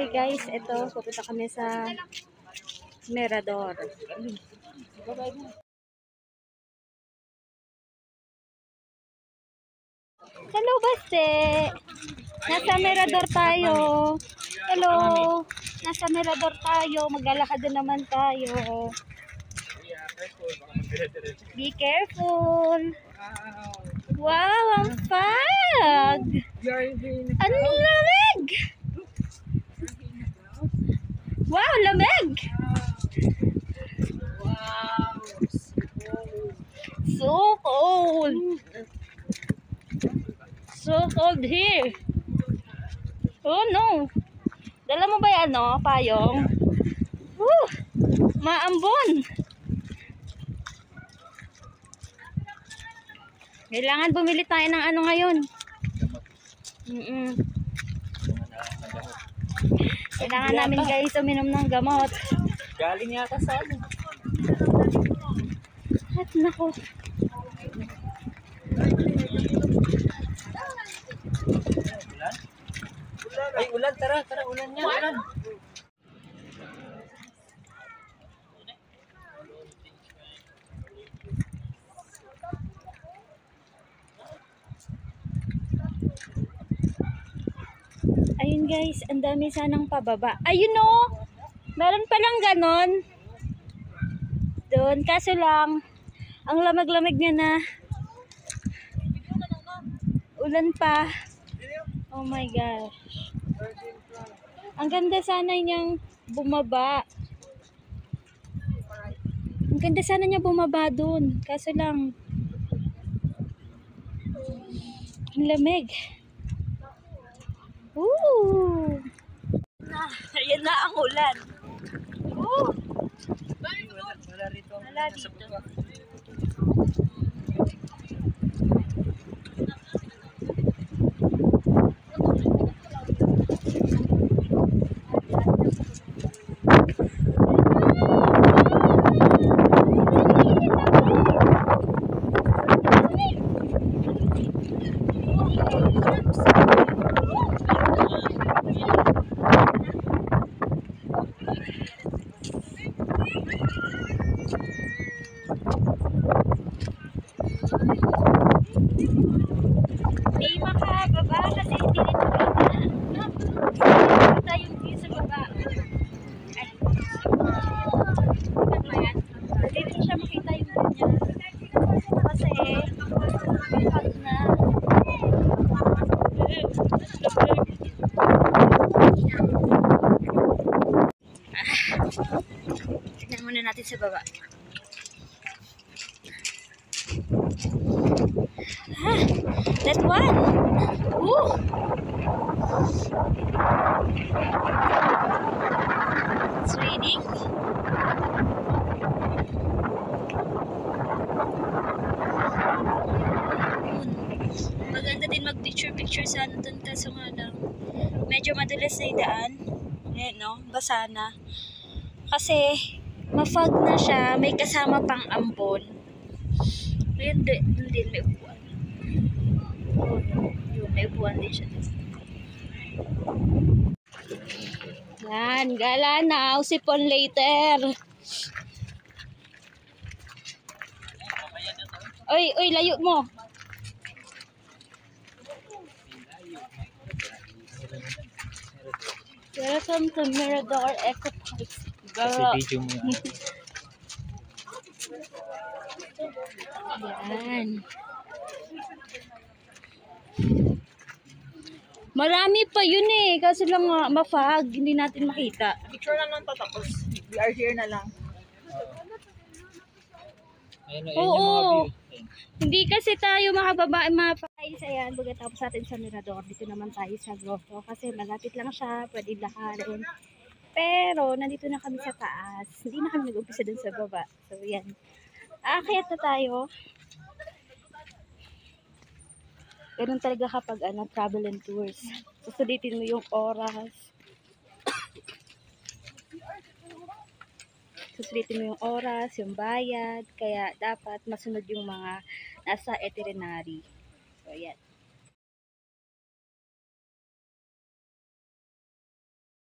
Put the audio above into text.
Bali guys, ito, pupunta kami sa Mirador. Hello, Baste! Nasa Mirador tayo. Hello! Nasa Mirador tayo. Maglalakad din naman tayo. Be careful! Wow, ang fag! Ang lamig! Wow, lamig! So cold! So cold here! Oh no! Dala mo ba yan, no? Payong? Woo! Maambon! Kailangan bumili tayo ng ano ngayon. Kailangan namin guys uminom ng gamot. Galing yata sa ano. At nako. Ay, ulan. Tara. Ulan niya. Ulan. Ayun guys, ang dami sanang pababa. Ayun o! Meron palang ganon. Doon, kaso lang, ang lamig-lamig niya na. Ulan pa. Oh my gosh. Ang ganda sana niyang bumaba. Ang ganda sana niya bumaba doon. Kaso lang, ang lamig. Woo! Ayan na ang ulan. Woo! Wala rito. Wala dito. Hindi makababa kasi hindi rin makita yung view sa baba. Ay. Hindi rin siya makita yung view niya. Kasi pag na tignan muna natin sa baba. That one. Ooh. It's raining. Maganda din mag-picture sa ano dun, kaso nga lang medyo madulas na yung daan. Ayan, no? Basa na. Kasi ma-fog na siya, may kasama pang ambon. Ayun din, may upuan. Yun, may upuan din siya. Yan, gala na. Usipon later. Oy, layo mo. Welcome to Mirador Eco Park. Kasi video mo yan. Yan. Marami pa yun eh. Kasi lang mafag, hindi natin makita. Picture lang lang tapos we are here na lang. Ayun, Oo. yung mga view. Hindi kasi tayo makababa mapakain sa yan. Pagkatapos natin sa Mirador, dito naman tayo sa Grotto. Kasi malapit lang siya, pwede lakarin. Pero, nandito na kami sa taas. Hindi na kami nag-umpisa dun sa baba. So, yan. Aakyat na tayo. Ganun talaga kapag travel and tours. Susulitin mo yung oras. Susulitin mo yung oras, yung bayad. Kaya dapat masunod yung mga nasa itinerary. So, yan.